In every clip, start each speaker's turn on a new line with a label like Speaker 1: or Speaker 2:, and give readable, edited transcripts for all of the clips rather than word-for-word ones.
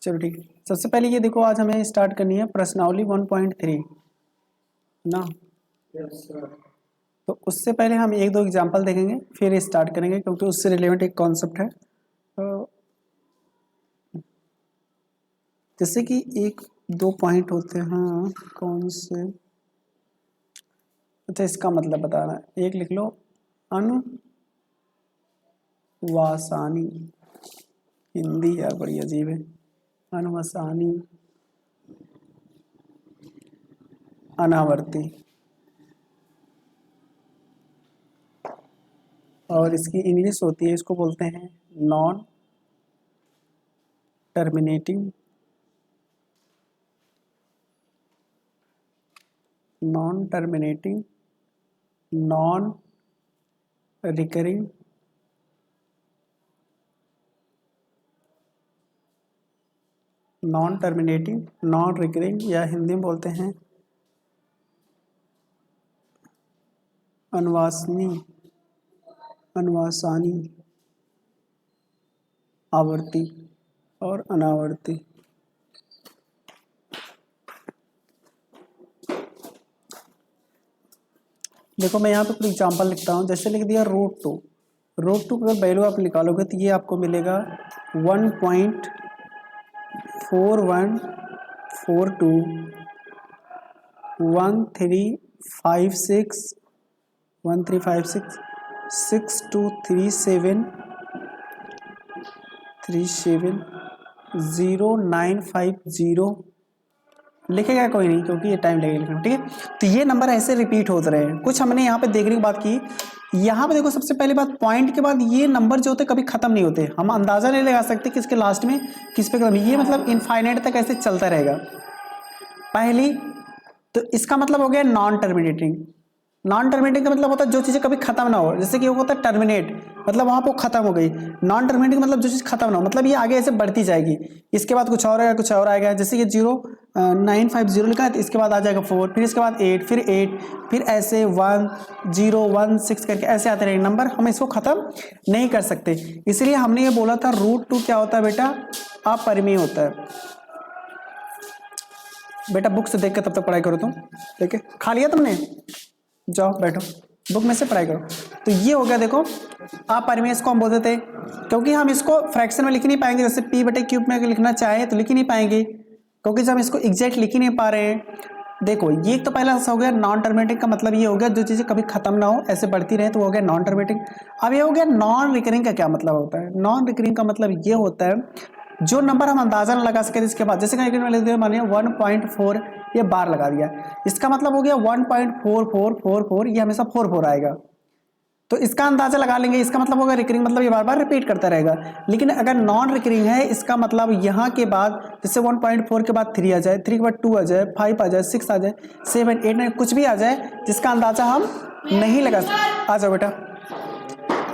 Speaker 1: चलो ठीक है। सबसे पहले ये देखो, आज हमें स्टार्ट करनी है प्रश्नावली 1.3 ना। तो उससे पहले हम एक दो एग्जांपल देखेंगे फिर स्टार्ट करेंगे, क्योंकि उससे रिलेवेंट एक कॉन्सेप्ट है। तो जैसे कि एक दो पॉइंट होते हैं, कौन से, अच्छा इसका मतलब बताना है। एक लिख लो, अनुवासानी, हिंदी यार बड़ी अजीब है। अनुवासानी अनावर्ती, और इसकी इंग्लिश होती है, इसको बोलते हैं non terminating, non terminating, non recurring, non terminating, non recurring, या हिंदी में बोलते हैं अनुवासनी, अनुवासानी, आवर्ती और अनावर्ती। देखो मैं यहाँ पे कुछ एग्जांपल लिखता हूँ। जैसे लिख दिया रूट टू, रूट टू का वैल्यू आप निकालोगे तो ये आपको मिलेगा 1.4142 1356 6237 0950 लिखेगा कोई नहीं, क्योंकि ये टाइम लगेगा लिखने में, ठीक है। तो ये नंबर ऐसे रिपीट होते रहे हैं। कुछ हमने यहाँ पे देखने की बात की, यहाँ पे देखो सबसे पहली बात, पॉइंट के बाद ये नंबर जो होते कभी खत्म नहीं होते। हम अंदाजा नहीं लगा सकते कि इसके लास्ट में किस पे खत्म, ये मतलब इनफाइनाइट तक ऐसे चलता रहेगा। पहली तो इसका मतलब हो गया नॉन टर्मिनेटिंग। नॉन टर्मिनेटिंग का मतलब होता है जो चीजें कभी खत्म ना हो, जैसे कि वो होता है टर्मिनेट, मतलब वहां पर खत्म हो गई। नॉन टर्मिनेटिंग मतलब जो चीज खत्म ना हो, मतलब ये आगे ऐसे बढ़ती जाएगी, इसके बाद कुछ और आएगा, कुछ और आएगा। जैसे ये 0950 लिखा है तो इसके बाद आ जाएगा 4, फिर इसके बाद 8, फिर 8, फिर ऐसे 1016 करके ऐसे आते रहेंगे नंबर। हम इसको खत्म नहीं कर सकते, इसलिए हमने ये बोला था रूट टू क्या होता है बेटा, अपरिमेय होता है। बेटा बुक से देख कर तब तक पढ़ाई करो तुम, ठीक है। खा लिया तुमने, जाओ बैठो बुक में से पढ़ाई करो। तो ये हो गया, देखो अपरिमेय इसको हम बोलते थे, क्योंकि हम इसको फ्रैक्शन में लिख नहीं पाएंगे। जैसे p बटे क्यूब में लिखना चाहे तो लिख ही नहीं पाएंगे, क्योंकि जब हम इसको एग्जैक्ट लिख ही नहीं पा रहे हैं। देखो ये तो पहला हो गया नॉन टर्मिनेटिंग का मतलब ये हो गया जो चीजें कभी खत्म ना हो, ऐसे बढ़ती रहे, तो वो हो गया नॉन टर्मिनेटिंग। अब ये हो गया नॉन रिकरिंग का क्या मतलब होता है। नॉन रिकरिंग का मतलब ये होता है जो नंबर हम अंदाजा न लगा सके, इसके बाद जैसे मानिए 1.4 ये बार लगा दिया, इसका मतलब हो गया 1.4444, ये हमेशा 44 आएगा, तो इसका अंदाजा लगा लेंगे। इसका मतलब होगा रिकरिंग, मतलब ये बार बार रिपीट करता रहेगा। लेकिन अगर नॉन रिकरिंग है, इसका मतलब यहाँ के बाद जैसे 1.4 के बाद 3 आ जाए, 3 के बाद 2 आ जाए, 5 आ जाए, 6 आ जाए, 7 8 9 कुछ भी आ जाए जिसका अंदाजा हम नहीं लगा सकते। आ जाओ बेटा।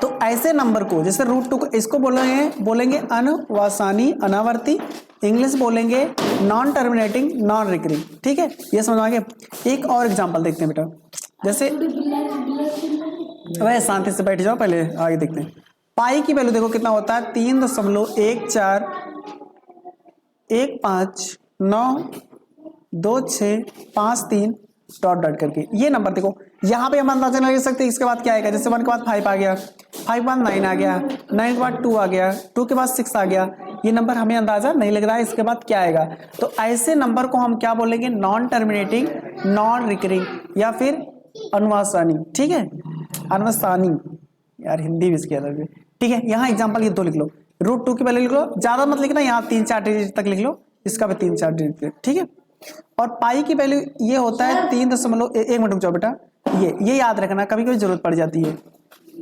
Speaker 1: तो ऐसे नंबर को जैसे रूट टू को इसको बोलेंगे अनुवासानी अनावर्ती, इंग्लिश बोलेंगे नॉन टर्मिनेटिंग नॉन रिकरिंग, ठीक है। ये समझ आ गया। एक और एग्जांपल देखते हैं बेटा, जैसे वह शांति से बैठ जाओ, पहले आगे देखते हैं। पाई की वैल्यू देखो कितना होता है, 3.14159265 डॉट डॉट करके ये नंबर देखो। यहाँ पे हम अंदाजा नहीं लगा सकते इसके बाद क्या आएगा। जैसे 1 के बाद 5 आ गया, 5 के बाद 9 आ गया, 9 के बाद 2 आ गया, 2 के बाद 6 आ गया, ये नंबर हमें अंदाजा नहीं लग रहा है इसके बाद क्या आएगा। तो ऐसे नंबर को हम क्या बोलेंगे, नॉन टर्मिनेटिंग नॉन रिकरिंग या फिर अनुवासानी, ठीक है। अनुवासानी यार हिंदी भी इसके अलग है, ठीक है। यहाँ एग्जांपल ये दो लिख लो, रूट टू की वैल्यू लिख लो, ज्यादा मत लिखना, यहाँ 3-4 डिजिट तक लिख लो, इसका भी 3-4 डिजिट, ठीक है। और पाई की वैल्यू ये होता है 3.1 मिनट रुक जाओ बेटा, ये याद रखना, कभी कभी जरूरत पड़ जाती है।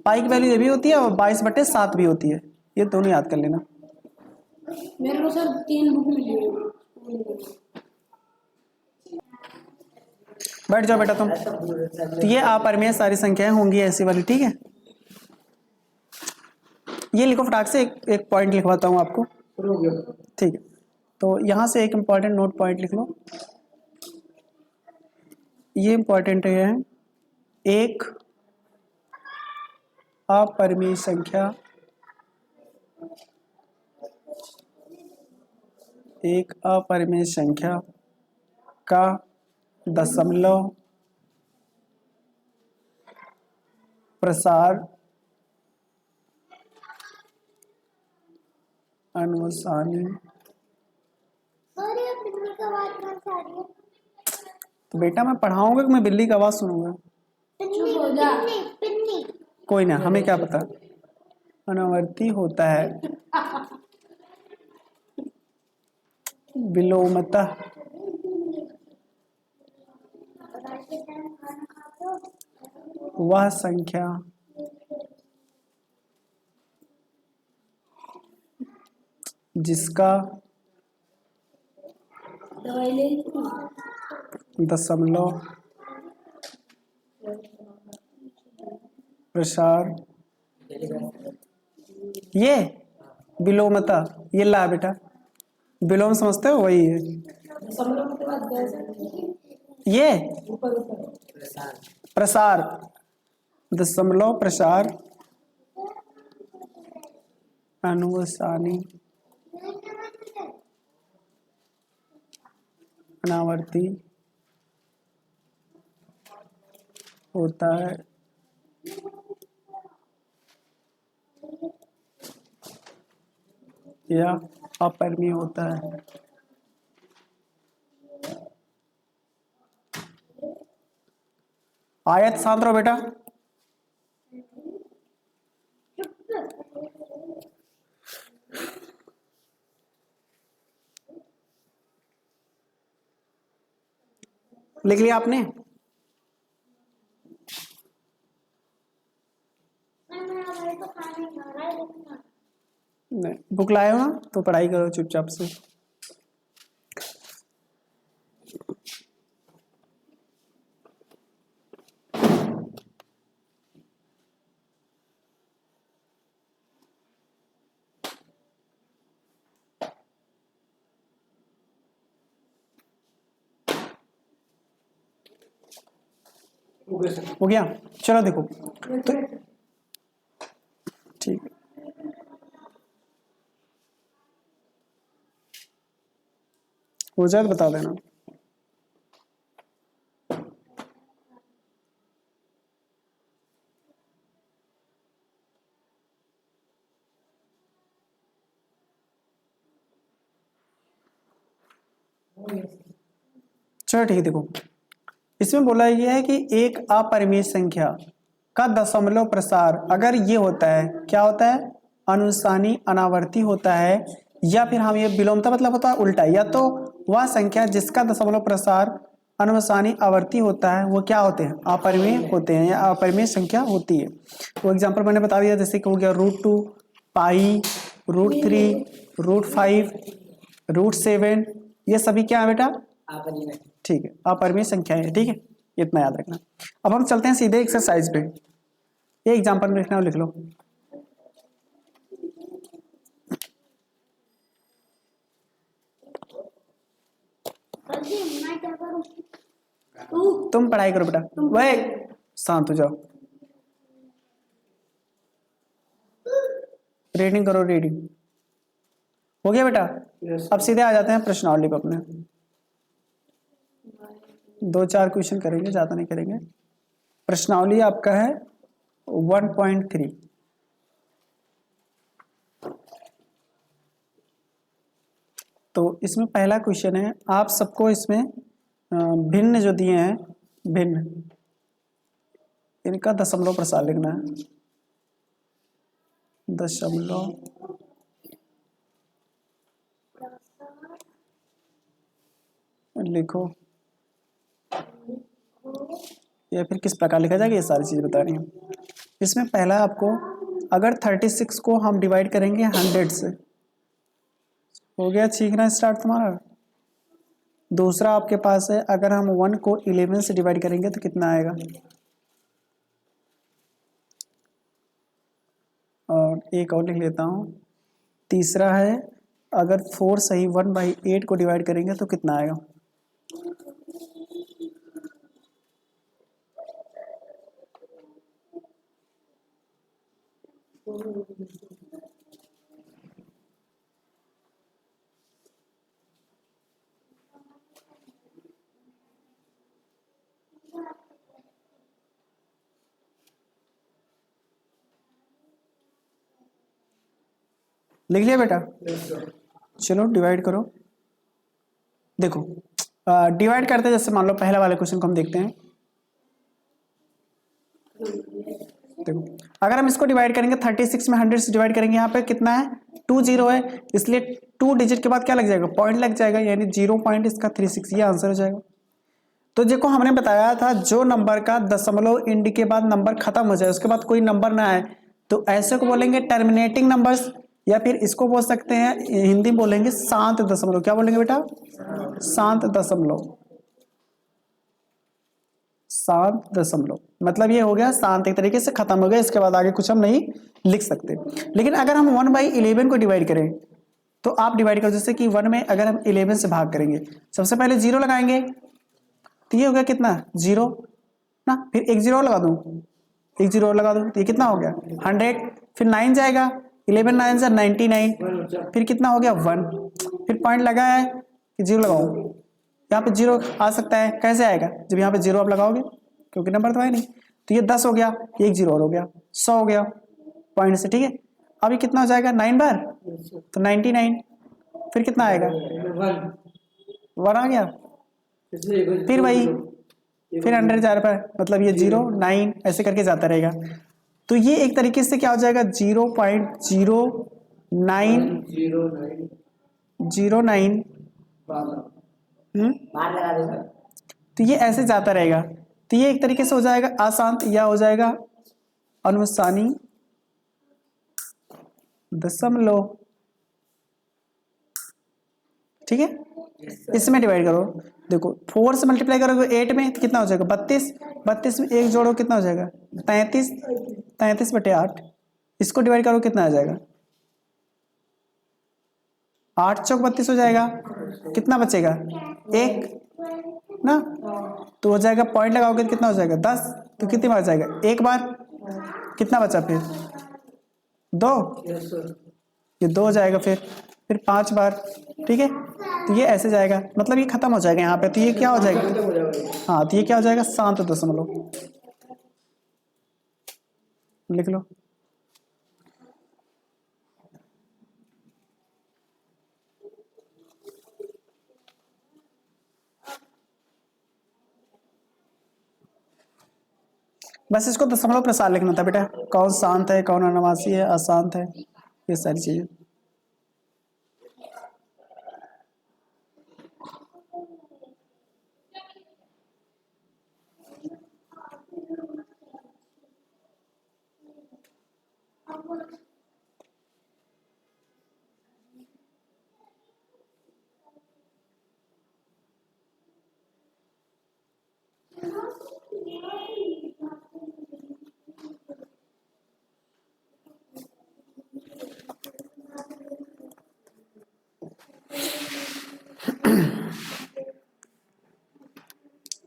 Speaker 1: पाई की वैल्यू ये भी होती है और 22/7 भी होती है, ये दोनों याद कर लेना।
Speaker 2: मेरे को सर 3 बुक मिली है।
Speaker 1: बैठ जाओ बेटा तुम। तो ये अपरिमेय सारी संख्याएं होंगी ऐसी वाली, ठीक है। ये लिखो फटाक से, एक पॉइंट लिखवाता हूं आपको, ठीक है। तो यहां से एक इंपॉर्टेंट नोट पॉइंट लिख लो, ये इंपॉर्टेंट है। एक अपरिमेय संख्या एक अपरिमेय संख्या का दशमलव प्रसार अनुसानी। तो बेटा मैं पढ़ाऊंगा कि मैं बिल्ली की आवाज सुनूंगा?
Speaker 2: चुप हो जा।
Speaker 1: कोई ना, हमें क्या पता। अनावर्ती होता है विलोमतः वह संख्या जिसका
Speaker 2: दवाई ले ली?
Speaker 1: दशमलव प्रसार, ये विलोमता, ये ला बेटा, विलोम समझते हो, वही है
Speaker 2: दशमलव के बाद कैसे?
Speaker 1: ये
Speaker 2: ऊपर ऊपर।
Speaker 1: प्रसार, दशमलव प्रसार अनुसानी अनावर्ती होता है या अपरिमेय होता है। आयत शांत रहो बेटा। लिख लिया आपने? नहीं, बुक लाए हो ना, तो पढ़ाई करो चुपचाप से। हो गया? चलो देखो तो, ठीक है। हो जाए तो बता देना। चलो ठीक है, देखो इसमें बोला गया है कि एक अपरिमेय संख्या का दशमलव प्रसार अगर ये होता है, क्या होता है, अनुसानी अनावर्ती होता है, या फिर हम ये विलोमता मतलब होता है उल्टा, या तो वह संख्या जिसका दशमलव प्रसार अनुसानी आवर्ती होता है वो क्या होते हैं, अपरिमेय होते हैं या अपरिमेय संख्या होती है। वो एग्जांपल मैंने बता दिया, जैसे कि हो गया √2, पाई, √3, √5, √7, ये सभी क्या है बेटा, ठीक है, अपरिमेय संख्या है। ठीक है, इतना याद रखना। अब हम चलते हैं सीधे एक्सरसाइज पे। ये एग्जांपल में लिखना हो लिख लो। तुम पढ़ाई करो बेटा, वह शांत हो जाओ, रीडिंग करो, रीडिंग हो गया बेटा। अब सीधे आ जाते हैं प्रश्नावली पे अपने। 2-4 क्वेश्चन करेंगे, ज्यादा नहीं करेंगे। प्रश्नावली आपका है 1.3। तो इसमें पहला क्वेश्चन है, आप सबको इसमें भिन्न जो दिए हैं, भिन्न, इनका दशमलव प्रसार लिखना है। दशमलव लिखो, या फिर किस प्रकार लिखा जाएगा, ये सारी चीज़ बता रही हूँ। इसमें पहला आपको, अगर 36 को हम डिवाइड करेंगे 100 से, हो गया सीखना स्टार्ट तुम्हारा। दूसरा आपके पास है, अगर हम 1 को 11 से डिवाइड करेंगे तो कितना आएगा, और एक और लिख लेता हूँ। तीसरा है, अगर 4 सही 1/8 को डिवाइड करेंगे तो कितना आएगा। लिख लिया बेटा? चलो डिवाइड करो। देखो डिवाइड करते हैं, जैसे मान लो पहला वाले क्वेश्चन को हम देखते हैं। देखो अगर हम इसको डिवाइड करेंगे 36 में 100 से डिवाइड करेंगे, यहाँ पे कितना है 2 जीरो है, इसलिए 2 डिजिट के बाद क्या लग जाएगा, पॉइंट लग जाएगा, यानी 0 पॉइंट इसका 36, ये आंसर हो जाएगा। तो देखो हमने बताया था जो नंबर का दशमलव इंड के बाद नंबर खत्म हो जाए, उसके बाद कोई नंबर ना आए, तो ऐसे को बोलेंगे टर्मिनेटिंग नंबर्स, या फिर इसको बोल सकते हैं हिंदी में बोलेंगे शांत दशमलव। क्या बोलेंगे बेटा? शांत दशमलव। शांत दशमलव मतलब ये हो गया शांत, एक तरीके से खत्म हो गया, इसके बाद आगे कुछ हम नहीं लिख सकते। लेकिन अगर हम 1/11 को डिवाइड करें, तो आप डिवाइड करो, जैसे कि 1 में अगर हम 11 से भाग करेंगे, सबसे पहले 0 लगाएंगे, तो ये हो गया कितना 0 ना, फिर एक 0 और लगा दूं, एक 0 और लगा दूं, तो ये कितना हो गया 100, फिर 9 जाएगा, 11 9 से 99, फिर कितना हो गया 1, फिर पॉइंट लगा है कि 0 लगाऊं, यहाँ पे 0 आ सकता है, कैसे आएगा जब यहाँ पे 0 आप लगाओगे, क्योंकि नंबर तो है नहीं। तो ये 10 हो गया, एक 0 और हो गया, 100 हो गया पॉइंट से, ठीक है। अब ये कितना हो जाएगा 9 बार, तो 99, फिर कितना आएगा 1 आ गया, फिर वही, फिर 100 जा रहा है, मतलब ये 0 9 ऐसे करके जाता रहेगा। तो ये एक तरीके से क्या हो जाएगा 0.0909, तो ये ऐसे जाता रहेगा। तो ये एक तरीके से हो जाएगा अशांत, या हो जाएगा अनुसानी दशमलव, ठीक है। इसमें डिवाइड करो, देखो 4 से मल्टीप्लाई करोगे 8 में, तो कितना हो जाएगा 32, 32 में एक जोड़ो कितना हो जाएगा 33, 33/8, इसको डिवाइड करो कितना आ जाएगा 8 चौक 32 हो जाएगा, कितना बचेगा 1 ना, तो हो जाएगा पॉइंट लगाओगे तो कितना हो जाएगा 10, तो कितनी बार जाएगा एक बार, कितना बचा फिर 2, ये 2 हो जाएगा, फिर 5 बार, ठीक है। तो ये ऐसे जाएगा, मतलब ये खत्म हो जाएगा यहाँ पे, तो ये क्या हो जाएगा, हाँ तो ये क्या हो जाएगा शांत दशमलव, लिख लो। बस इसको दशमलव प्रसार लिखना था बेटा, कौन शांत है, कौन अनावासी है, अशांत है, ये सारी चीजें।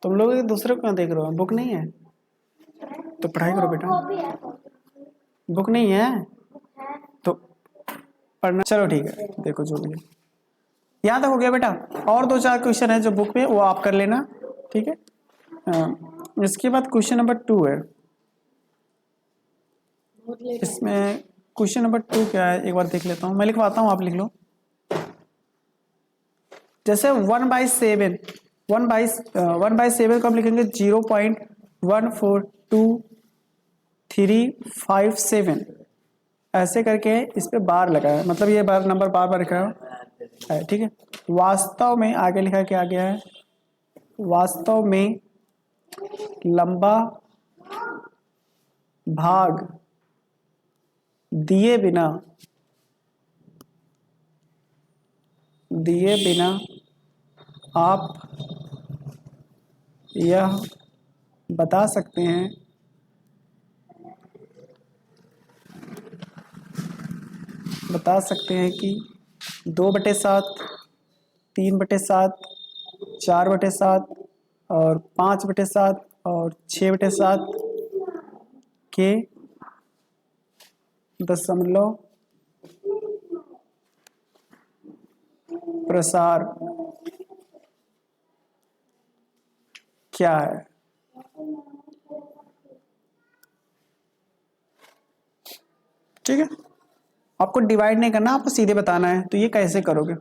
Speaker 1: तुम लोग एक दूसरे को क्यों देख रहे हो, बुक नहीं है तो पढ़ाई करो बेटा, बुक नहीं है तो पढ़ना। चलो ठीक है, देखो जो भी है यहाँ तक हो गया बेटा, और 2-4 क्वेश्चन है जो बुक में, वो आप कर लेना, ठीक है। इसके बाद क्वेश्चन नंबर 2 है, इसमें क्वेश्चन नंबर 2 क्या है एक बार देख लेता हूँ, मैं लिखवाता हूँ आप लिख लो। जैसे 1/7, 1/7 को हम लिखेंगे 0.142357, ऐसे करके इस पे बार लगा है, मतलब ये बार नंबर बार बार लिखा है, ठीक है। वास्तव में आगे लिखा क्या गया है, वास्तव में लंबा भाग दिए बिना आप यह बता सकते हैं कि 2/7, 3/7, 4/7 और 5/7 और 6/7 के दशमलव प्रसार क्या है, ठीक है। आपको डिवाइड नहीं करना, आपको सीधे बताना है। तो ये कैसे करोगे,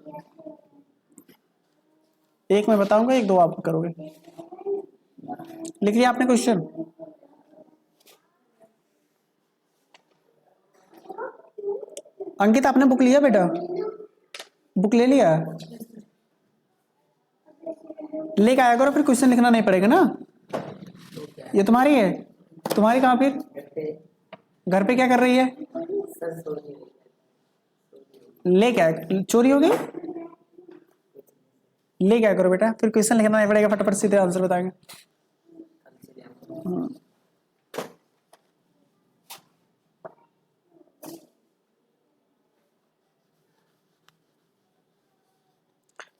Speaker 1: एक मैं बताऊंगा, एक दो आप करोगे। लिख लिया आपने क्वेश्चन? अंकित आपने बुक लिया बेटा? बुक ले लिया? लेके आया करो, फिर क्वेश्चन लिखना नहीं पड़ेगा ना। ये तुम्हारी है? तुम्हारी कहाँ फिर? घर पे क्या कर रही है? ले क्या चोरी हो गई? ले क्या करो बेटा, फिर क्वेश्चन लिखना नहीं पड़ेगा, फटाफट सीधे आंसर बताएंगे।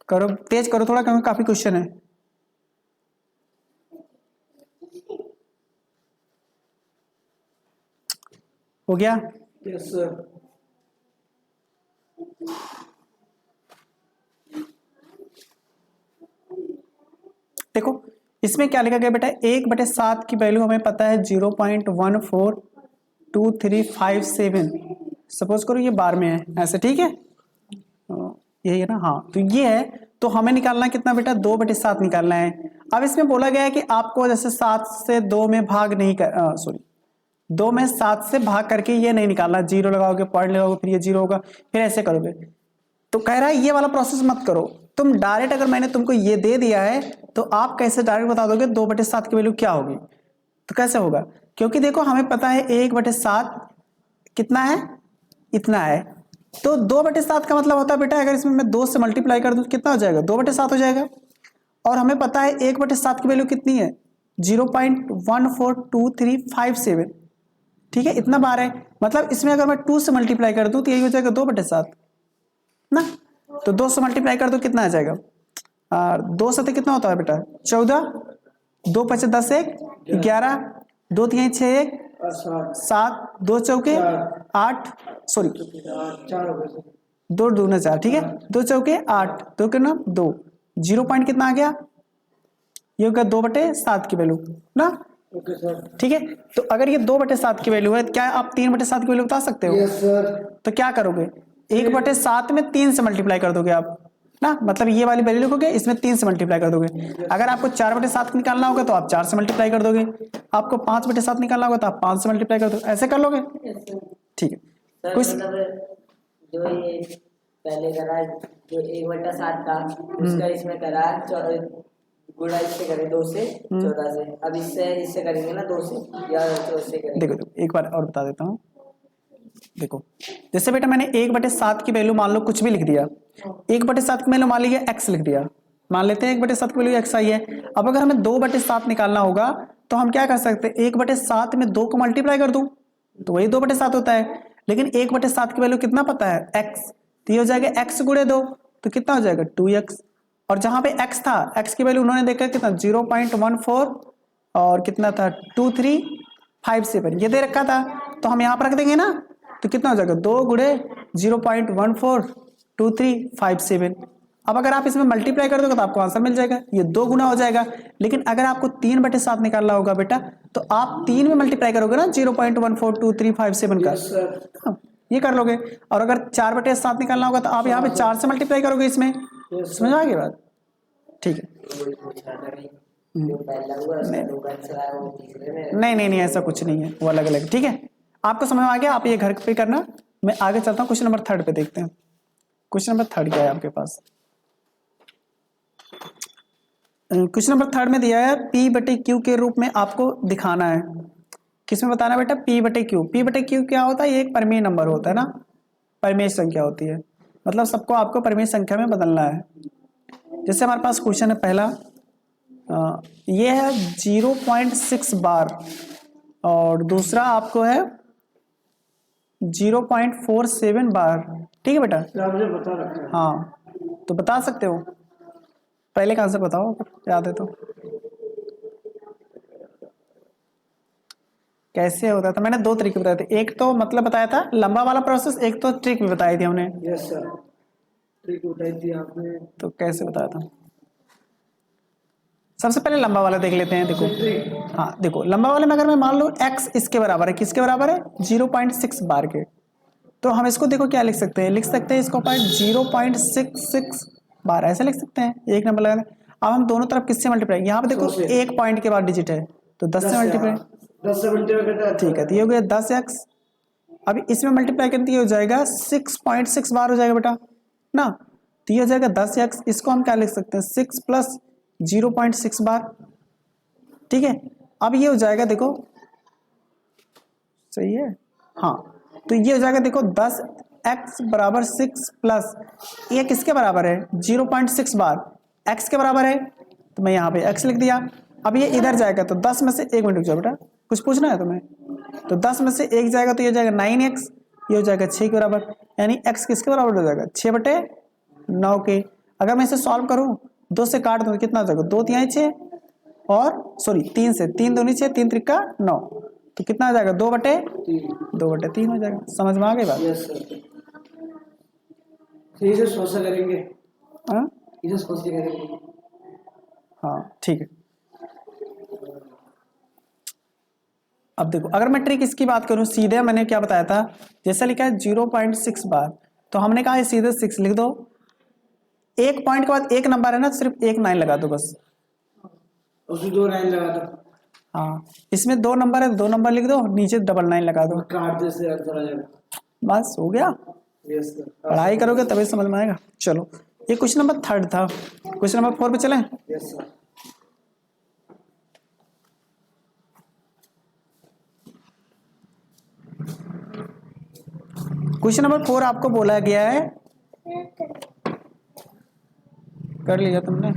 Speaker 1: करो, तेज करो थोड़ा, क्योंकि काफी क्वेश्चन है। हो गया?
Speaker 3: Yes sir.
Speaker 1: देखो इसमें क्या लिखा गया बेटा, 1/7 की वैल्यू हमें पता है 0.142357। सपोज करो ये बार में है ऐसे, ठीक है, यही है ना? हाँ, तो ये है, तो हमें निकालना है कितना बेटा, 2/7 निकालना है। अब इसमें बोला गया है कि आपको जैसे 7 से 2 में भाग नहीं कर, सॉरी 2 में 7 से भाग करके ये नहीं निकालना, जीरो लगाओगे, पॉइंट लगाओगे, फिर ये जीरो होगा, फिर ऐसे करोगे। तो कह रहा है ये वाला प्रोसेस मत करो, तुम डायरेक्ट, अगर मैंने तुमको ये दे दिया है तो आप कैसे डायरेक्ट बता दोगे 2/7 की वैल्यू क्या होगी? तो कैसे होगा, क्योंकि देखो हमें पता है 1/7 कितना है, इतना है। तो 2/7 का मतलब होता है बेटा, अगर इसमें मैं 2 से मल्टीप्लाई कर दूं तो कितना हो जाएगा, 2/7 हो जाएगा। और हमें पता है 1/7 की वैल्यू कितनी है, 0.142357, ठीक है, इतना बार है। मतलब इसमें अगर मैं 2 से मल्टीप्लाई कर दूं तो यही हो जाएगा 2/7 ना। तो 2 से मल्टीप्लाई कर दो, कितना आ जाएगा, 2 से कितना होता है बेटा, 14, 2 × 5 = 10, 1 11, 2 × 3 = 6, 1 7, 2 चौके 8, सॉरी 2 दूना 4, ठीक है, 2 चौके 8, 2 के 9 2, 0 पॉइंट कितना आ गया, ये होगा 2/7 की वैल्यू ना।
Speaker 3: Okay sir.
Speaker 1: ठीक है, तो अगर ये 2/7 की वैल्यू है, क्या आप 3/7 की वैल्यू बता सकते हो?
Speaker 3: Yes sir.
Speaker 1: तो क्या करोगे, 1/7 में 3 से मल्टीप्लाई कर दोगे आप ना, मतलब ये वाली वैल्यू लिखोगे, इसमें 3 से मल्टीप्लाई कर दोगे। अगर आपको 4/7 निकालना होगा तो आप 4 से मल्टीप्लाई कर दोगे, आपको 5/7 निकालना होगा तो आप 5 से मल्टीप्लाई कर दोगे, ऐसे कर लोगे, ठीक है।
Speaker 4: सर
Speaker 1: कुछ
Speaker 4: मतलब जो ये पहले करा जो 1/7 था उसका इसमें करा गुणा इससे करें 2 से 14 से, अब इससे करेंगे ना 2 से या 14 से करेंगे।
Speaker 1: देखो एक बार और बता देता हूँ। देखो जैसे बेटा मैंने 1/7 की वैल्यू मान लो कुछ भी लिख दिया, 1/7 की वैल्यू मान लीजिए x लिख दिया, मान लेते हैं 1/7 की वैल्यू x आई है। अब अगर हमें 2/7 निकालना होगा तो हम क्या कर सकते हैं, 1/7 में 2 को मल्टीप्लाई कर दूं तो वही 2/7 होता है। लेकिन 1/7 की वैल्यू कितना पता है, x, तो ये हो जाएगा x × 2 तो कितना हो जाएगा 2x। और जहां पे x था, x की वैल्यू उन्होंने देखा कितना 0.14 और कितना था 2357, ये दे रखा था, तो हम यहाँ पर रख देंगे ना, तो कितना हो जाएगा 2 × 0.142357। अब अगर आप इसमें मल्टीप्लाई कर दोगे तो आपको आंसर मिल जाएगा, ये 2 गुना हो जाएगा। लेकिन अगर आपको 3/7 निकालना होगा बेटा तो आप 3 में मल्टीप्लाई करोगे ना 0.142357 का,
Speaker 3: यस सर।
Speaker 1: हाँ, ये कर लोगे। और अगर 4/7 निकालना होगा तो आप यहाँ पे 4 से मल्टीप्लाई करोगे इसमें, समझ आ गई बात, ठीक है।
Speaker 4: वही पूछ रहा था कि जो पहला हुआ उसका 2 का आंसर आया वो तीसरे में।
Speaker 1: नहीं ऐसा कुछ नहीं है, वो अलग अलग, ठीक है। आपको समझ में आ गया, आप ये घर पे करना। मैं आगे चलता हूँ, क्वेश्चन नंबर 3 पे देखते हैं। क्वेश्चन नंबर 3 क्या है आपके पास? क्वेश्चन नंबर 3 में दिया है P/Q के रूप में आपको दिखाना है। किसमें बताना है बेटा, P/Q। P/Q क्या होता है, ये एक परिमेय नंबर होता है ना, परिमेय संख्या होती है, मतलब सबको आपको परिमेय संख्या में बदलना है। जैसे हमारे पास क्वेश्चन है पहला, ये है 0.6 बार और दूसरा आपको है 0.47 बार, ठीक है बेटा।
Speaker 3: आपने बता रखा है।
Speaker 1: हाँ, तो बता सकते हो, पहले का आंसर बताओ अगर याद है तो। कैसे होता था, मैंने 2 तरीके बताए थे, एक तो मतलब बताया था लंबा वाला प्रोसेस, एक तो ट्रिक भी बताई थी हमने।
Speaker 3: यस सर, ट्रिक बताई थी आपने।
Speaker 1: तो कैसे बताया था, सबसे पहले लंबा वाला देख लेते हैं। देखो हाँ, देखो लंबा वाले में अगर मैं मान लो x इसके बराबर है, किसके बराबर है 0.6 बार के, तो हम इसको देखो क्या लिख सकते हैं, लिख सकते हैं इसको अपन 0.66 बार ऐसे लिख सकते हैं, एक नंबर लगा। अब हम दोनों तरफ किससे मल्टीप्लाई, यहाँ पे देखो
Speaker 3: 100 से।
Speaker 1: एक पॉइंट के बाद डिजिट है तो 10 से मल्टीप्लाई,
Speaker 3: 10 से मल्टीप्लाई करता है।
Speaker 1: ठीक है, तो ये हो गया 10x। अब इसमें मल्टीप्लाई करते ही हो जाएगा 6.6 बार हो जाएगा बेटा ना, तो ये हो जाएगा 10x। इसको हम क्या लिख सकते हैं 6 प्लस 0.6 बार, ठीक है। अब ये हो जाएगा देखो, सही है हाँ, तो ये हो जाएगा देखो 10x बराबर 6 प्लस ये किसके बराबर है 0.6 बार, x के बराबर है, तो मैं यहाँ पे x लिख दिया। अब ये इधर जाएगा तो 10 में से 1 मिनट रुक जाओ बेटा, कुछ पूछना है तुम्हें, तो 10 में से 1 जाएगा तो ये हो जाएगा 9x, ये हो जाएगा 6 के बराबर, यानी x किसके बराबर हो जाएगा 6/9 के। अगर मैं इसे सॉल्व करूँ 2 से काट दूँ तो कितना हो जाएगा 2 तिहाई 6 और सॉरी 3 से 3 दूनी 6 3 त्रिका 9, तो कितना आ जाएगा 2/3 हो जाएगा। समझ में आ गई बात?
Speaker 3: यस सर, इसे सोच से करेंगे,
Speaker 1: हाँ
Speaker 3: इसे सोच के करेंगे।
Speaker 1: हाँ ठीक है। अब देखो अगर मैं ट्रिक इसकी बात करूं, सीधे मैंने क्या बताया था, जैसा लिखा है 0.6 बार, तो हमने कहा है सीधे 6 लिख दो, एक पॉइंट के बाद एक नंबर है ना, तो सिर्फ एक 9 लगा दो बस,
Speaker 3: उसमें 2 लाइन लगा दो,
Speaker 1: हाँ इसमें 2 नंबर है 2 नंबर लिख दो, नीचे 9 लगा दो,
Speaker 3: काट दे से आंसर आ जाएगा।
Speaker 1: बस हो गया।
Speaker 3: यस सर,
Speaker 1: पढ़ाई करोगे तभी समझ में आएगा। चलो ये क्वेश्चन नंबर 3 था, क्वेश्चन नंबर 4 पे चलें।
Speaker 3: Yes sir.
Speaker 1: क्वेश्चन नंबर 4 आपको बोला गया है, कर लिया तुमने,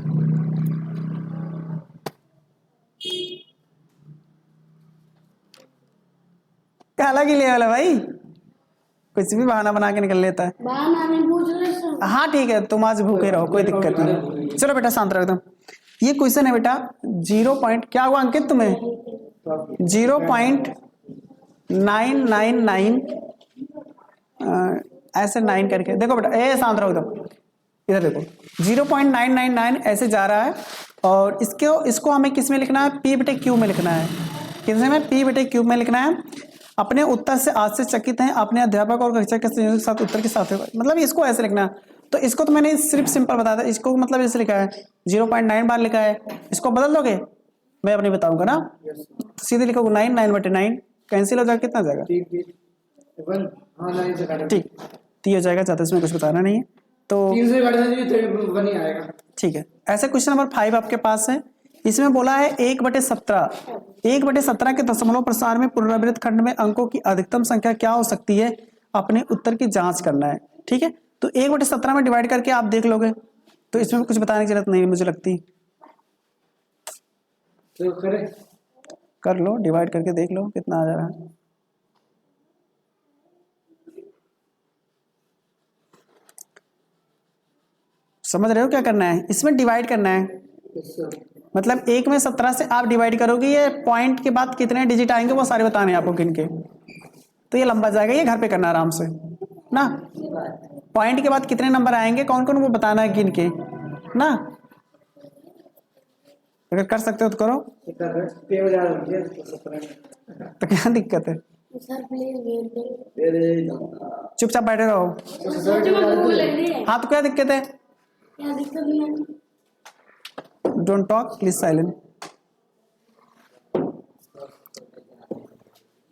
Speaker 1: काला की ले वाला भाई, कुछ भी बहाना बना के निकल लेता है।
Speaker 2: बहाना नहीं पूछ रहे सर।
Speaker 1: हाँ ठीक है, तुम आज भूखे रहो, कोई दिक्कत नहीं। चलो बेटा शांत रहो एकदम। ये क्वेश्चन है बेटा 0 पॉइंट क्या हुआ अंकित तुम्हें 0.999 ऐसे 9 करके देखो बेटा, ए शांत रहो एकदम, इधर देखो 0.999 ऐसे जा रहा है, और इसको हमें किस में लिखना है p/q में लिखना है, किसमें में p/q में लिखना है। अपने उत्तर से आश्चर्यचकित हैं, अपने अध्यापक और कक्षा के संयोजक के साथ उत्तर के साथ, मतलब इसको ऐसे लिखना है। तो इसको तो मैंने सिर्फ सिंपल बताया था, इसको मतलब ऐसे लिखा है 0.9 बार लिखा है, इसको बदल दोगे मैं अपनी बताऊंगा ना, तो सीधे लिखोगे 9 9/9 कैंसिल हो जाएगा, कितना जाएगा
Speaker 3: ठीक ठीक, 1 हाँ 9 से काटेंगे,
Speaker 1: ठीक, तो ये हो जाएगा, चाहते इसमें कुछ बताना नहीं है तो
Speaker 3: 3 से काट देंगे तो 1 ही आएगा।
Speaker 1: ठीक है। ऐसे क्वेश्चन नंबर 5 आपके पास है, इसमें बोला है 1/17 1/17 के दशमलव प्रसार में पुनरावृत्त खंड में अंकों की अधिकतम संख्या क्या हो सकती है, अपने उत्तर की जांच करना है। ठीक है, तो 1/17 में डिवाइड करके आप देख लोगे, तो इसमें कुछ बताने की जरूरत नहीं मुझे लगती,
Speaker 3: तो करें,
Speaker 1: कर लो डिवाइड करके देख लो कितना आ जा रहा है। समझ रहे हो क्या करना है, इसमें डिवाइड करना है,
Speaker 3: यस सर।
Speaker 1: मतलब 1 में 17 से आप डिवाइड करोगे, ये पॉइंट के बाद कितने डिजिट आएंगे वो सारे बताने हैं आपको गिन के, तो ये लंबा जाएगा, ये घर पे करना आराम से ना, पॉइंट के बाद कितने नंबर आएंगे कौन कौन वो बताना है गिन के ना, अगर कर सकते हो तो करो,
Speaker 3: कर रहे पे बजा दीजिए तो 17
Speaker 1: तो क्या दिक्कत है,
Speaker 2: सर प्लीज वेट करो।
Speaker 3: दे दे
Speaker 1: चुपचाप बैठे रहो।
Speaker 2: सच में भूख लग रही है।
Speaker 1: हाँ तो क्या दिक्कत है,
Speaker 2: क्या दिक्कत नहीं है?
Speaker 1: Don't talk please silent.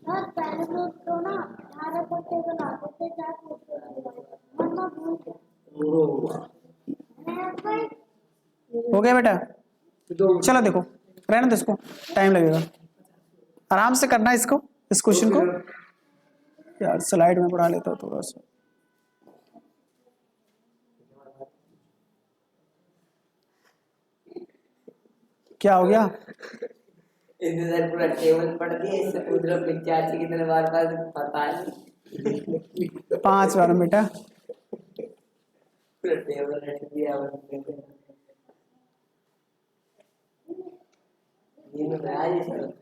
Speaker 2: हाँ पहले तो ना 18 पत्ते बनाते थे, 4 पत्ते मम्मा भूल गया।
Speaker 1: हो गया बेटा,
Speaker 3: दो
Speaker 1: चलो देखो रहने दो इसको, टाइम लगेगा, आराम से करना है इसको, इस क्वेश्चन को यार स्लाइड में पढ़ा लेता हूँ थोड़ा सा। क्या हो गया,
Speaker 4: इधर पूरा टेबल पढ़ दिया, इससे पूछ लो पिचाची कितने बार पता नहीं
Speaker 1: 5 बार बेटा,
Speaker 4: पूरा टेबल रख दिया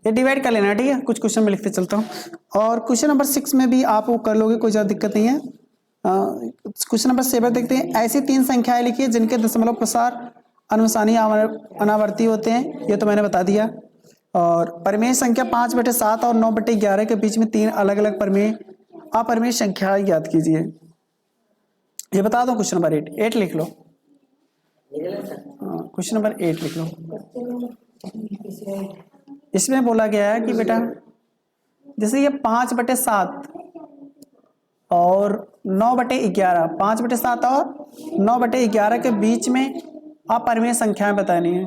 Speaker 1: ये डिवाइड कर लेना ठीक है, कुछ क्वेश्चन में लिखते चलता हूँ। और क्वेश्चन नंबर 6 में भी आप वो कर लोगे, कोई ज़्यादा दिक्कत नहीं है। क्वेश्चन नंबर 7 देखते हैं, ऐसी 3 संख्याएं लिखिए जिनके दशमलव प्रसार अनुसानी अनावर्ती होते हैं, ये तो मैंने बता दिया। और परिमेय संख्या 5/7 और 9/11 के बीच में 3 अलग अलग परिमेय अपरिमेय संख्या ज्ञात कीजिए। ये बता दो क्वेश्चन नंबर 8 लिख लो। क्वेश्चन नंबर 8 लिख लो। इसमें बोला गया है कि बेटा जैसे ये 5/7 और 9/11, 5/7 और 9/11 के बीच में अपरिमेय संख्याएं बतानी है।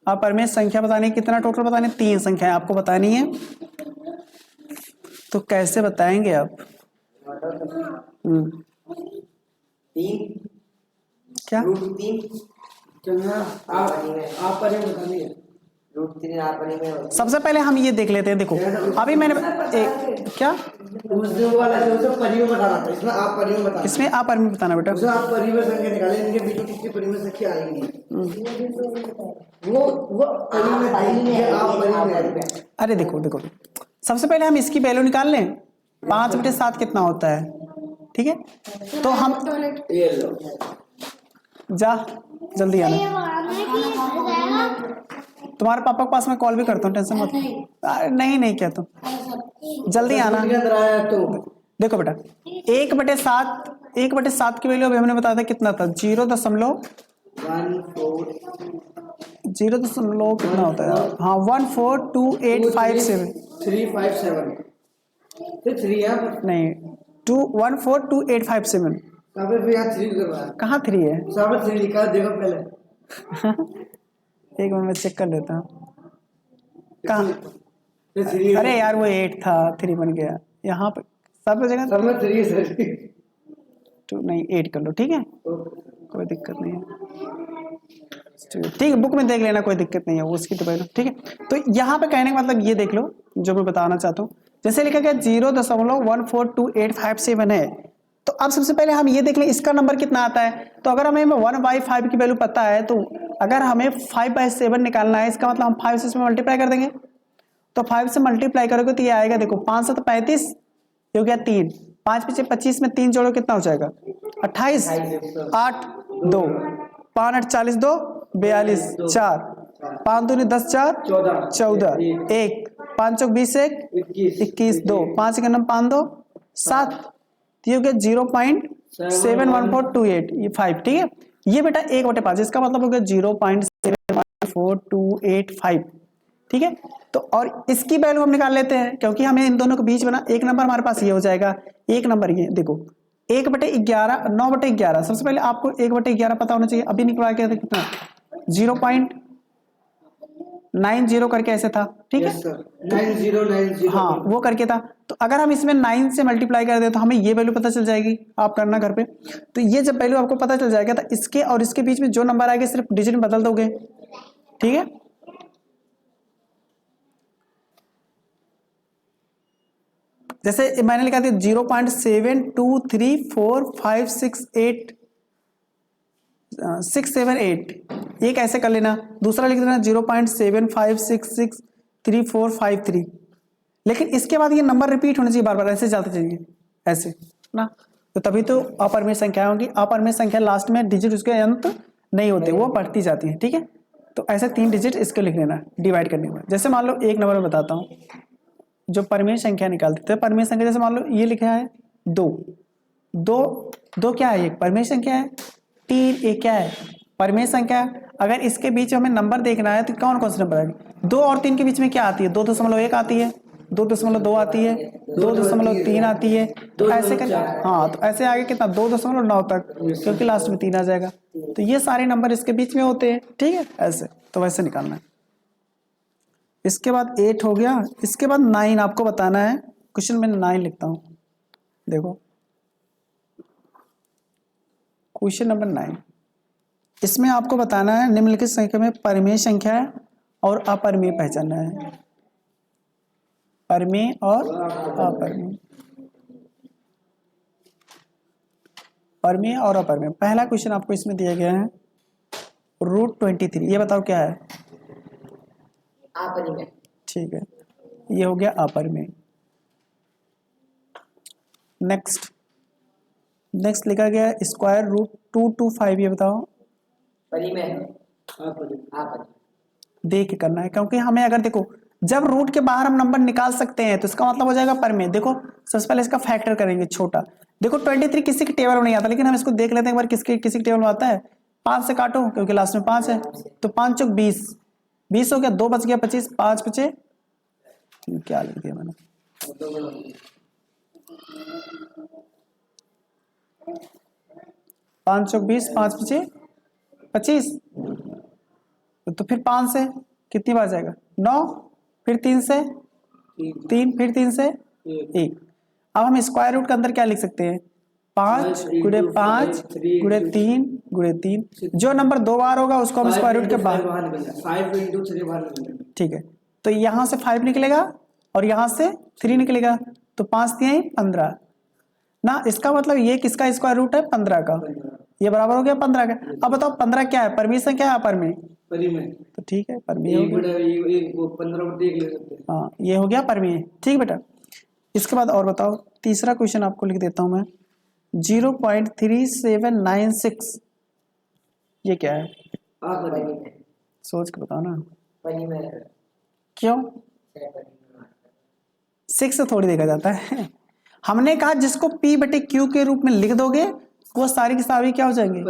Speaker 1: अपरिमेय संख्या बतानी है, कितना टोटल बतानी है? 3 संख्याएं आपको बतानी है। तो कैसे बताएंगे आप?
Speaker 4: 3
Speaker 1: क्या
Speaker 4: √3
Speaker 3: चलना आप पर बतानी है।
Speaker 4: √3 अपरिमेय होता
Speaker 1: सबसे पहले हम ये देख लेते हैं। देखो अभी मैंने क्या
Speaker 3: उसने वो वाला जो उसे परिमेय बता रहा था, इसमें आप परिमेय बता।
Speaker 1: इसमें अपरिमेय बताना बेटा।
Speaker 3: उसे आप परिमेय संख्या निकालें, इनके बीच में कितनी परिमेय संख्या आएंगी। वो परिमेय आप परिमेय।
Speaker 1: अरे देखो देखो, सबसे पहले हम इसकी वैल्यू निकाल लें। 5/7 कितना होता है? ठीक है, तो हम
Speaker 3: ये लो
Speaker 1: जा जल्दी आना।
Speaker 2: ये वाला है कि रहेगा
Speaker 1: तुम्हारे पापा के पास मैं कॉल भी करता हूँ, टेंशन मत। अरे नहीं क्या तुम जल्दी आना।
Speaker 3: के अंदर आया तो
Speaker 1: देखो बेटा 1/7 की वैल्यू अभी हमने बताया था कितना था? 0.0 कितना होता है? हाँ 142857
Speaker 3: 357 तो 3 यहाँ पर
Speaker 1: नहीं 142857।
Speaker 3: कहाँ पे फिर यहाँ 3 करवा है?
Speaker 1: कहाँ 3 है?
Speaker 3: साहब 3 लिखा है, देखो पहले।
Speaker 1: एक मिनट में चेक कर लेता हूँ। कहाँ?
Speaker 3: फिर 3
Speaker 1: अरे यार वो 8 था, 3 बन गया यहाँ पे सब जगह।
Speaker 3: सब में 3 सर।
Speaker 1: 2 नहीं 8 कर लो, ठीक है, कोई दिक्कत नहीं है। ठीक है, बुक में देख लेना, कोई दिक्कत नहीं है उसकी तो पहले। ठीक है, तो यहाँ पे कहने का मतलब ये देख लो जो मैं बताना चाहता हूँ। जैसे लिखा गया 0.142857 है, तो अब सबसे पहले हम ये देख लें इसका नंबर कितना आता है। तो अगर हमें 1/5 की वैल्यू पता है, तो अगर हमें 5/7 निकालना है, इसका मतलब हम 5 से इसमें मल्टीप्लाई कर देंगे। तो 5 से मल्टीप्लाई करोगे तो ये आएगा, देखो 5 से 35, ये हो गया 3, 5 पीछे 25 में 3 जोड़ो कितना हो जाएगा? 28, 8 2 5 8 40 2 42 4 5 2 10 4 14 1 5 चौक 20 1 21 2 5 का 5 2 7, ये हो गया 0.71428 ये 5। ठीक है, ये बेटा 1/5, इसका मतलब हो गया 0.71428 ठीक है। तो और इसकी वैल्यू हम निकाल लेते हैं, क्योंकि हमें इन दोनों के बीच में ना एक नंबर हमारे पास ये हो जाएगा। एक नंबर ये देखो 1/11 9/11। सबसे पहले आपको 1/11 पता होना चाहिए। अभी निकला के कितना 0.90 करके ऐसे था। ठीक है,
Speaker 3: 9090
Speaker 1: हाँ वो करके था। तो अगर हम इसमें 9 से मल्टीप्लाई कर दें तो हमें ये वैल्यू पता चल जाएगी। आप करना घर पे। तो ये जब वैल्यू आपको पता चल जाएगा तो इसके और इसके बीच में जो नंबर आएगा सिर्फ डिजिट में बदल दोगे। ठीक है, जैसे मैंने लिखा था 0.7234568678 एक ऐसे कर लेना। दूसरा लिख देना 0.75663453। लेकिन इसके बाद ये नंबर रिपीट होना चाहिए बार बार, ऐसे चलते चाहिए ऐसे ना, तो तभी तो अपरिमेय संख्या होगी। अपरिमेय संख्या लास्ट में डिजिट उसके अंत नहीं होते, वो बढ़ती जाती है। ठीक है, तो ऐसे 3 डिजिट इसको लिख लेना डिवाइड करने में। जैसे मान लो एक नंबर में बताता हूँ जो परिमेय संख्या निकालते थे। परिमेय संख्या जैसे मान लो ये लिखा है 2 क्या है? एक परिमेय संख्या है। 3 एक क्या है? परिमेय संख्या। अगर इसके बीच हमें नंबर देखना है तो कौन कौन से नंबर आएंगे? 2 और 3 के बीच में क्या आती है? 2.1 आती है, 2.2 आती है, 2.3 आती है। तो ऐसे कर, हाँ तो ऐसे आगे कितना 2.9 तक, क्योंकि लास्ट में 3 आ जाएगा। तो ये सारे नंबर इसके बीच में होते हैं। ठीक है, ऐसे तो वैसे निकालना है। इसके बाद 8 हो गया। इसके बाद 9 आपको बताना है। क्वेश्चन में 9 लिखता हूं, देखो क्वेश्चन नंबर 9। इसमें आपको बताना है निम्नलिखित संख्या में परिमेय संख्या है और अपरिमेय पहचानना है। परिमेय और अपरिमेय, परिमेय और अपरिमेय। पहला क्वेश्चन आपको इसमें दिया गया है √23। ये बताओ क्या है?
Speaker 4: अपरिमेय।
Speaker 1: ठीक है, ये हो गया अपरिमेय। नेक्स्ट लिखा गया √225। ये बताओ
Speaker 4: परिमेय।
Speaker 3: आप
Speaker 1: देख के करना है, क्योंकि हमें अगर देखो जब रूट के बाहर हम नंबर निकाल सकते हैं तो इसका मतलब हो जाएगा परमेय। देखो सबसे पहले इसका फैक्टर करेंगे छोटा। देखो 23 किसी के टेबल में नहीं आता, लेकिन हम इसको देख लेते हैं एक बार किसी के टेबल में आता है। 5 से काटो क्योंकि लास्ट में 5 है, तो 5 चौक 20, 20 हो गया, 2 बच गया 25, 5 बचे, क्या लिख दिया मैंने, 5 चौक 20, 5 बचे 25, तो फिर 5 से कितनी बार जाएगा, 9, फिर 3 से 3, फिर 3 से 1। अब हम स्क्वायर रूट के अंदर क्या लिख सकते हैं, 5 गुणे 5 गुणे 3 गुणे 3, जो नंबर 2 बार होगा उसको हम स्क्वायर रूट के बाहर,
Speaker 3: 5 into 3 बाहर निकलेगा।
Speaker 1: ठीक है, तो यहाँ से 5 निकलेगा और यहाँ से 3 निकलेगा, तो 5 3 15 ना, इसका मतलब ये किसका स्क्वायर रूट है, 15 का, ये बराबर हो गया 15 का। अब बताओ 15 क्या है, परमेय संख्या है अपरमेय,
Speaker 3: परिमेय,
Speaker 1: तो ठीक है परमेय हो गया।
Speaker 3: 15 लिख सकते हैं।
Speaker 1: हाँ ये हो गया परमेय, ठीक बेटा। इसके बाद और बताओ, तीसरा क्वेश्चन आपको लिख देता हूं मैं, 0.3796, ये क्या है,
Speaker 4: परिमेय,
Speaker 1: सोच के बताओ ना,
Speaker 4: परिमेय,
Speaker 1: क्यों 6 से थोड़ी देखा जाता है। हमने कहा जिसको P बटे Q के रूप में लिख दोगे वो सारी की सारी क्या हो जाएंगे,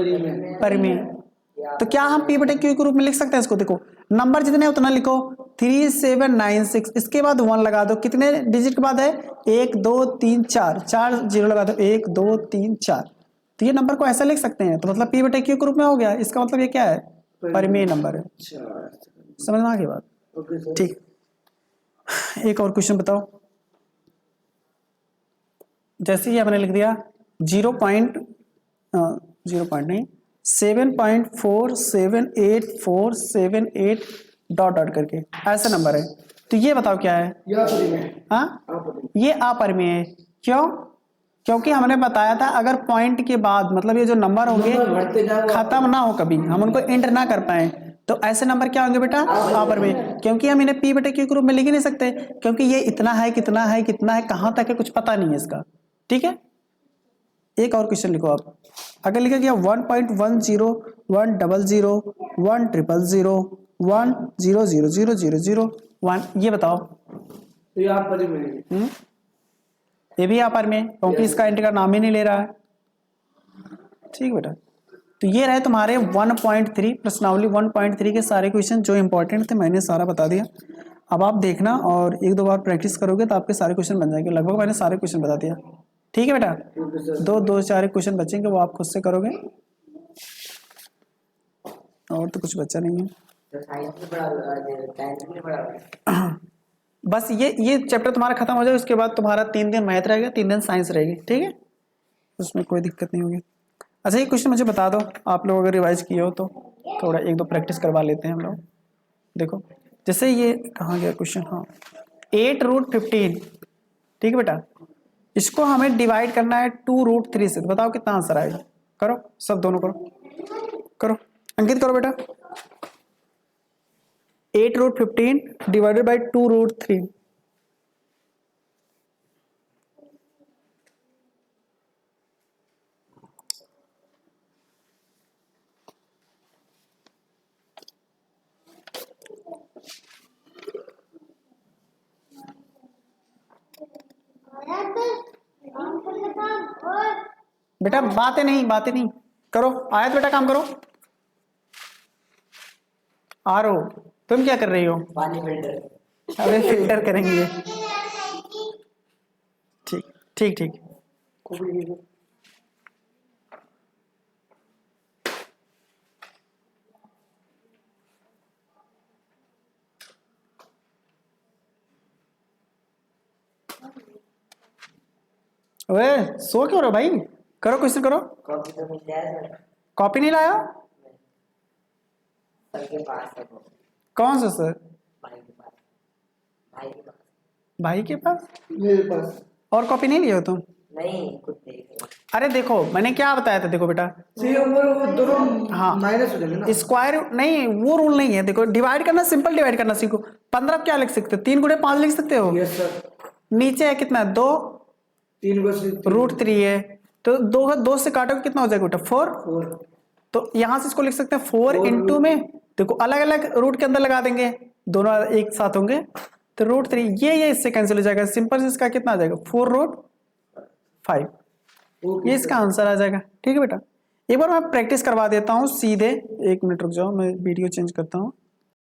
Speaker 1: परमेय। तो क्या हम P बटे Q के रूप में लिख सकते हैं इसको, देखो नंबर जितने उतना लिखो, 3796, इसके बाद 1 लगा दो, कितने डिजिट के बाद है, 1 2 3 4, 4 जीरो लगा दो, 1 2 3 4, तो ये नंबर को ऐसा लिख सकते हैं, तो मतलब P बटे Q के रूप में हो गया, इसका मतलब ये क्या है, परमेय नंबर है। समझ में आ गई बात, ठीक। एक और क्वेश्चन बताओ, जैसे ही हमने लिख दिया 7.478478 डॉट डॉट करके ऐसा नंबर है, तो ये बताओ क्या है, हाँ ये अपरमेय है। क्यों, क्योंकि हमने बताया था अगर पॉइंट के बाद मतलब ये जो नंबर होंगे खत्म ना हो, कभी हम उनको एंटर ना कर पाए, तो ऐसे नंबर क्या होंगे बेटा, अपरमेय। क्योंकि हम इन्हें P बटे Q के रूप में लिख ही नहीं सकते, क्योंकि ये इतना है कितना है कितना है कहां तक है कुछ पता नहीं है इसका, ठीक है। एक और क्वेश्चन लिखो आप, अगर लिखा गया 1.10 100 100 100000001, ये बताओ,
Speaker 3: तो ये परिमेय,
Speaker 1: ये भी यहाँ पर में, क्योंकि इसका एंट्री का नाम ही नहीं ले रहा है, ठीक बेटा। तो ये रहे तुम्हारे 1.3 प्रश्नावली 1.3 के सारे क्वेश्चन जो इंपॉर्टेंट थे, मैंने सारा बता दिया। अब आप देखना और 1-2 बार प्रैक्टिस करोगे तो आपके सारे क्वेश्चन बन जाएंगे, लगभग मैंने सारे क्वेश्चन बता दिया, ठीक है बेटा। 2-4 क्वेश्चन बचेंगे वो आप खुद से करोगे, और तो कुछ बचा नहीं है।
Speaker 4: तो साइंस में बड़ा
Speaker 1: बस ये चैप्टर तुम्हारा खत्म हो जाए, उसके बाद तुम्हारा 3 दिन मैथ रहेगा, 3 दिन साइंस रहेगी, ठीक है, उसमें कोई दिक्कत नहीं होगी। अच्छा ये क्वेश्चन मुझे बता दो, आप लोग अगर रिवाइज किए हो तो थोड़ा 1-2 प्रैक्टिस करवा लेते हैं हम लोग। देखो जैसे ये कहाँ गया क्वेश्चन, हाँ 8√15, ठीक है बेटा, इसको हमें डिवाइड करना है 2√3 से, तो बताओ कितना आंसर आएगा, करो सब दोनों करो, अंकित करो बेटा। 8√15 डिवाइडेड बाई 2√3, बेटा बातें नहीं करो, आयत बेटा काम करो। आरो तुम क्या कर रही हो,
Speaker 4: पानी फिल्टर,
Speaker 1: अबे फिल्टर करेंगे ये, ठीक। ओए सो क्यों रहो भाई, करो क्वेश्चन करो।
Speaker 4: कॉपी तो मिल जाए सर,
Speaker 1: कॉपी नहीं लाया,
Speaker 4: सर के पास है वो,
Speaker 1: कौन सा सर,
Speaker 4: भाई के पास, भाई के पास,
Speaker 1: भाई के पास,
Speaker 3: मेरे पास
Speaker 1: और कॉपी नहीं लिए हो तुम,
Speaker 4: नहीं खुद देख रहे।
Speaker 1: अरे देखो मैंने क्या बताया था, देखो बेटा
Speaker 3: वो दोनों
Speaker 1: हाँ
Speaker 3: माइनस हो जाएंगे ना,
Speaker 1: स्क्वायर नहीं, वो रूल नहीं है, देखो डिवाइड करना, सिंपल डिवाइड करना सीखो। 15 क्या लिख सकते हो, 3 गुणे 5 लिख सकते हो,
Speaker 3: यस सर,
Speaker 1: नीचे है कितना 2
Speaker 3: 3 बस
Speaker 1: √3 है, तो 2 से काटोगे कितना हो जाएगा बेटा 4,
Speaker 3: 4,
Speaker 1: तो यहां से इसको लिख सकते हैं 4 इंटू में, देखो अलग अलग रूट के अंदर लगा देंगे, दोनों एक साथ होंगे तो रूट 3 ये इससे कैंसिल हो जाएगा, सिंपल से इसका कितना आ जाएगा 4 रूट 5, ये इसका आंसर आ जाएगा। ठीक है बेटा, एक बार मैं प्रैक्टिस करवा देता हूँ सीधे, 1 मिनट रुक जाओ, मैं वीडियो चेंज करता हूँ।